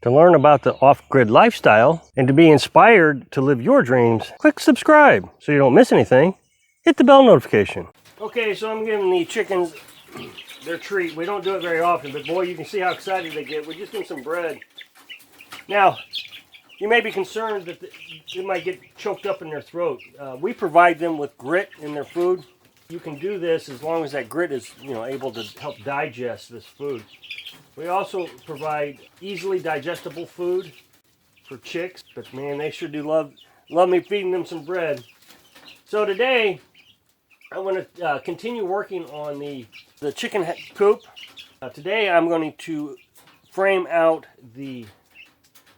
To learn about the off-grid lifestyle and to be inspired to live your dreams, click subscribe so you don't miss anything. Hit the bell notification. Okay, so I'm giving the chickens their treat. We don't do it very often, but boy, you can see how excited they get. We're just doing some bread. Now, you may be concerned that they might get choked up in their throat. We provide them with grit in their food. You can do this as long as that grit is, able to help digest this food. We also provide easily digestible food for chicks, but man, they sure do love me feeding them some bread. So today, I want to continue working on the chicken coop. Today, I'm going to frame out the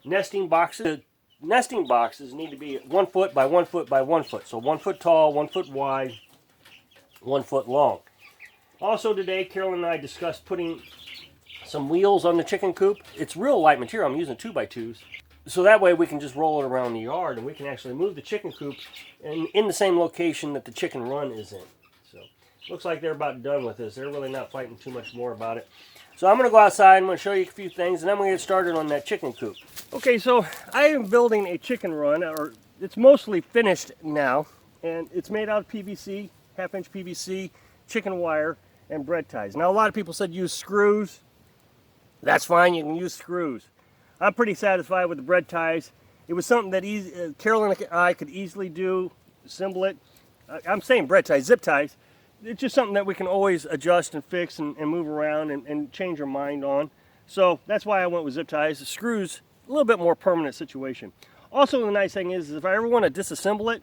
nesting boxes. The nesting boxes need to be 1 foot by 1 foot by 1 foot. So 1 foot tall, 1 foot wide, 1 foot long. Also today, Carolyn and I discussed putting some wheels on the chicken coop. It's real light material. I'm using 2x2s. So that way we can just roll it around the yard and we can actually move the chicken coop in the same location that the chicken run is in. So looks like they're about done with this. They're really not fighting too much more about it. So I'm going to go outside. I'm going to show you a few things and then we're going to get started on that chicken coop. Okay, so I am building a chicken run, or it's mostly finished now, and it's made out of PVC, half-inch PVC, chicken wire, and bread ties. Now a lot of people said use screws. That's fine, you can use screws. I'm pretty satisfied with the bread ties. It was something that Carolyn and I could easily do, assemble it. I'm saying bread ties, zip ties. It's just something that we can always adjust and fix and move around and change our mind on. So that's why I went with zip ties. The screws, a little bit more permanent situation. Also the nice thing is if I ever want to disassemble it,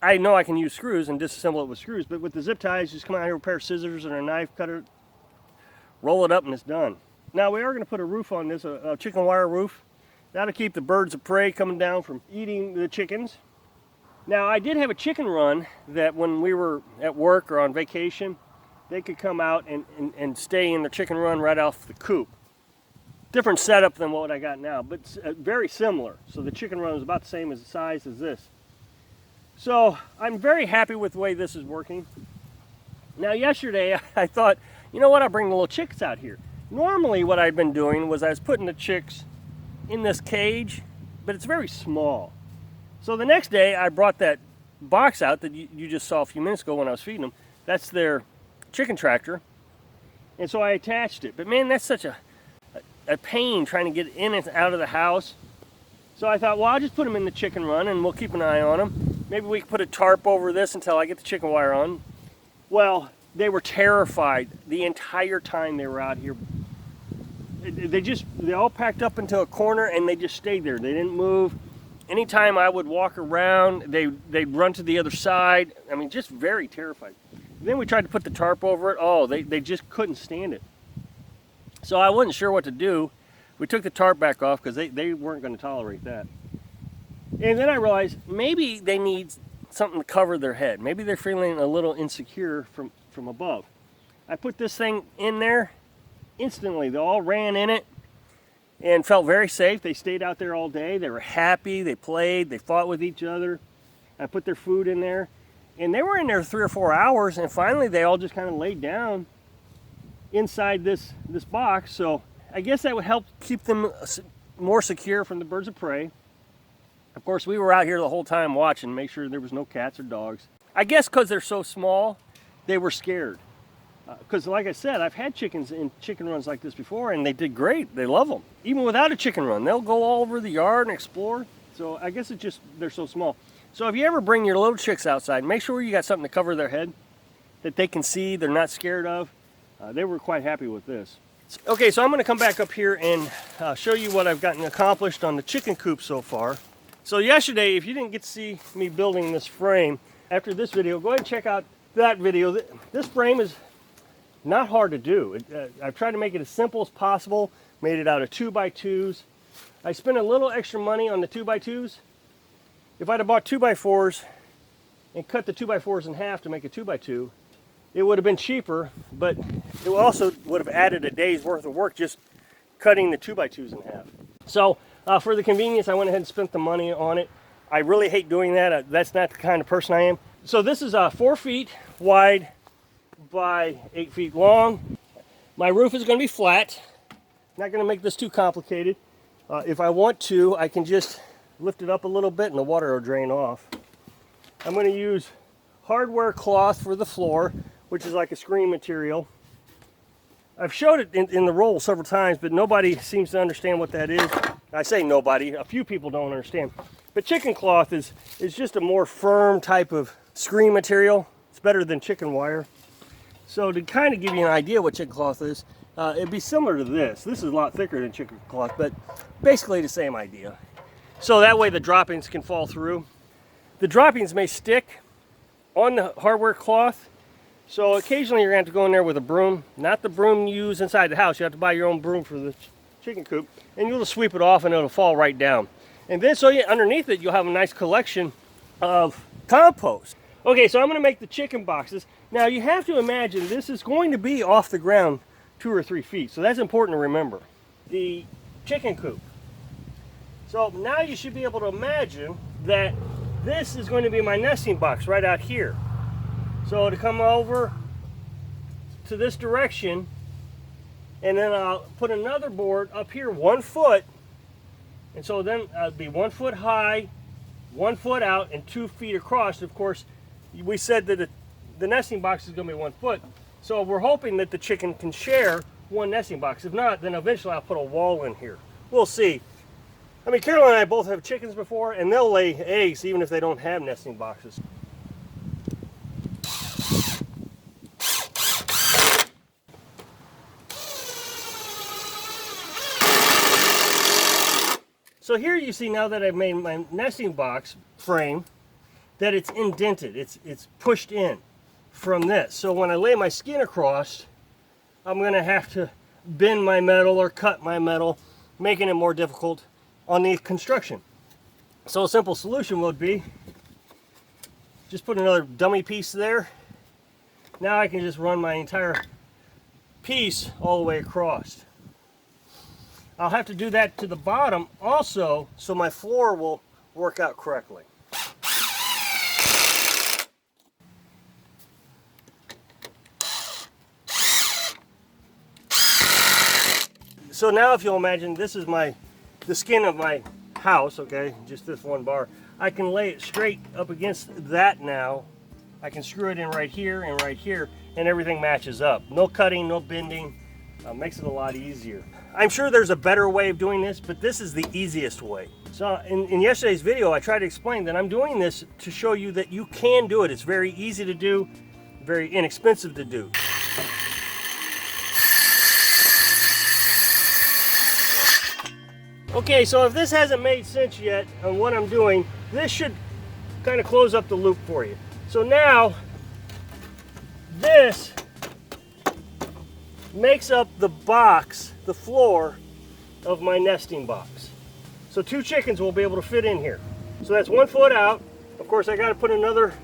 I know I can use screws and disassemble it with screws, but with the zip ties, just come out here with a pair of scissors and a knife cutter, roll it up and it's done. Now we are going to put a roof on this, a chicken wire roof. That'll keep the birds of prey coming down from eating the chickens. Now I did have a chicken run that when we were at work or on vacation, they could come out and stay in the chicken run right off the coop. Different setup than what I got now, but very similar. So the chicken run is about the same as the size as this. So I'm very happy with the way this is working. Now yesterday I thought, you know what, I'll bring the little chicks out here. Normally what I'd been doing was I was putting the chicks in this cage, but it's very small. So the next day I brought that box out that you just saw a few minutes ago when I was feeding them. That's their chicken tractor. And so I attached it. But man, that's such a pain trying to get in and out of the house. So I thought, well, I'll just put them in the chicken run and we'll keep an eye on them. Maybe we can put a tarp over this until I get the chicken wire on. Well, they were terrified the entire time they were out here. They all packed up into a corner and they just stayed there. They didn't move. Anytime I would walk around, they'd run to the other side. I mean, just very terrified. Then we tried to put the tarp over it. Oh, they just couldn't stand it. So I wasn't sure what to do. We took the tarp back off because they weren't going to tolerate that. And then I realized maybe they need something to cover their head. Maybe they're feeling a little insecure from above. I put this thing in there. Instantly, they all ran in it and felt very safe. They stayed out there all day. They were happy. They played. They fought with each other. I put their food in there. And they were in there 3 or 4 hours. And finally, they all just kind of laid down inside this box. So I guess that would help keep them more secure from the birds of prey. Of course, we were out here the whole time watching, make sure there was no cats or dogs. I guess because they're so small, they were scared. Because like I said, I've had chickens in chicken runs like this before and they did great. They love them. Even without a chicken run, they'll go all over the yard and explore. So I guess it's just, they're so small. So if you ever bring your little chicks outside, make sure you got something to cover their head that they can see, they're not scared of. They were quite happy with this. Okay, so I'm going to come back up here and show you what I've gotten accomplished on the chicken coop so far. So yesterday, if you didn't get to see me building this frame, after this video, go ahead and check out that video. This frame is not hard to do. I've tried to make it as simple as possible, made it out of 2x2s. I spent a little extra money on the 2x2s. If I'd have bought 2x4s and cut the 2x4s in half to make a 2x2, it would have been cheaper, but it also would have added a day's worth of work just cutting the 2x2s in half. So for the convenience, I went ahead and spent the money on it. I really hate doing that. That's not the kind of person I am. So this is 4 feet wide by 8 feet long. My roof is going to be flat. Not going to make this too complicated. If I want to, I can just lift it up a little bit and the water will drain off. I'm going to use hardware cloth for the floor, which is like a screen material. I've showed it in the roll several times, but nobody seems to understand what that is. I say nobody, a few people don't understand. But chicken cloth is just a more firm type of screen material. It's better than chicken wire. So to kind of give you an idea what chicken cloth is, it'd be similar to this. This is a lot thicker than chicken cloth, but basically the same idea. So that way the droppings can fall through. The droppings may stick on the hardware cloth, so occasionally you're going to have to go in there with a broom. Not the broom you use inside the house. You have to buy your own broom for the chicken coop, and you'll just sweep it off and it'll fall right down. And then so underneath it, you'll have a nice collection of compost. Okay, so I'm going to make the chicken boxes. Now you have to imagine this is going to be off the ground 2 or 3 feet, so that's important to remember. The chicken coop. So now you should be able to imagine that this is going to be my nesting box right out here. So to come over to this direction, and then I'll put another board up here 1 foot, and so then it'll be 1 foot high, 1 foot out, and 2 feet across. Of course, we said that the nesting box is going to be 1 foot, so we're hoping that the chicken can share one nesting box. If not, then eventually I'll put a wall in here. We'll see. I mean, Carolyn and I both have chickens before, and they'll lay eggs even if they don't have nesting boxes. So here you see, now that I've made my nesting box frame, that it's indented. It's pushed in from this. So when I lay my skin across, I'm going to have to bend my metal or cut my metal, making it more difficult on the construction. So a simple solution would be just put another dummy piece there. Now I can just run my entire piece all the way across. I'll have to do that to the bottom also, so my floor will work out correctly. So now if you'll imagine, this is the skin of my house, okay, just this one bar. I can lay it straight up against that now. I can screw it in right here, and everything matches up. No cutting, no bending. Makes it a lot easier. I'm sure there's a better way of doing this, but this is the easiest way. So in yesterday's video, I tried to explain that I'm doing this to show you that you can do it. It's very easy to do, very inexpensive to do. Okay, so if this hasn't made sense yet on what I'm doing, this should kind of close up the loop for you. So now, this makes up the box, the floor of my nesting box. So 2 chickens will be able to fit in here. So that's 1 foot out. Of course, I got to put another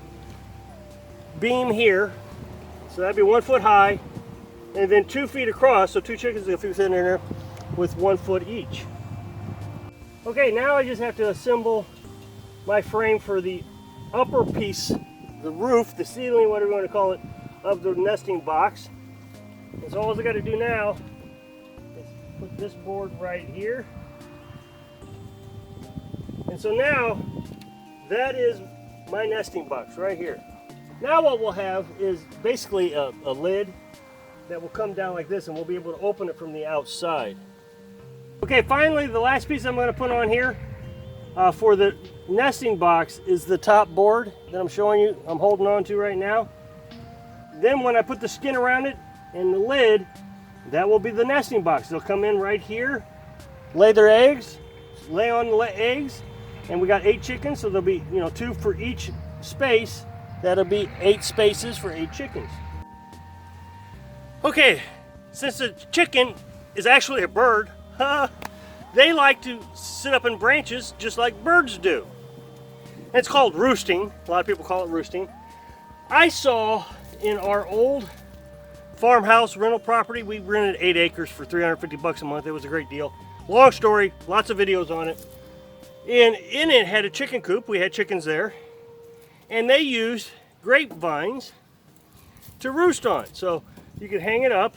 beam here. So that'd be 1 foot high, and then 2 feet across. So 2 chickens will fit in there with 1 foot each. Okay, now I just have to assemble my frame for the upper piece, the roof, the ceiling, whatever you want to call it, of the nesting box. And so all I got to do now is put this board right here. And so now that is my nesting box right here. Now what we'll have is basically a lid that will come down like this, and we'll be able to open it from the outside. Okay, finally the last piece I'm going to put on here for the nesting box is the top board that I'm showing you, I'm holding on to right now. Then when I put the skin around it and the lid, that will be the nesting box. They'll come in right here, lay their eggs, lay on the eggs, and we got 8 chickens, so there'll be 2 for each space. That'll be 8 spaces for 8 chickens. Okay, since the chicken is actually a bird, they like to sit up in branches just like birds do. And it's called roosting. A lot of people call it roosting. I saw in our old farmhouse rental property, we rented 8 acres for $350 a month. It was a great deal. Long story, lots of videos on it. And in it had a chicken coop. We had chickens there. And they used grapevines to roost on. So you could hang it up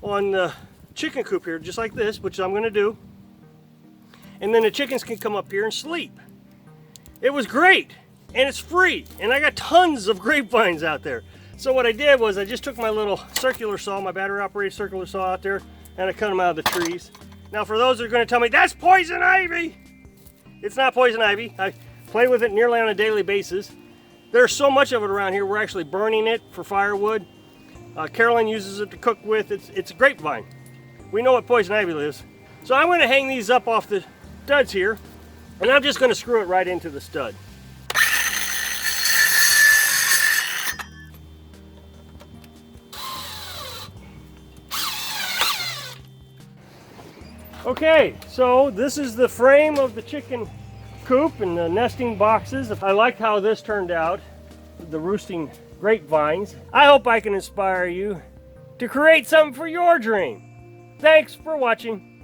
on the chicken coop here, just like this, which I'm gonna do. And then the chickens can come up here and sleep. It was great, and it's free, and I got tons of grapevines out there. So what I did was I just took my little circular saw, my battery operated circular saw out there, and I cut them out of the trees. Now for those that are gonna tell me, that's poison ivy! It's not poison ivy. I play with it nearly on a daily basis. There's so much of it around here, we're actually burning it for firewood. Carolyn uses it to cook with. It's a grapevine. We know what poison ivy is. So I'm gonna hang these up off the studs here, and I'm just gonna screw it right into the stud. Okay, so this is the frame of the chicken coop and the nesting boxes. I like how this turned out, the roosting grapevines. I hope I can inspire you to create something for your dream. Thanks for watching.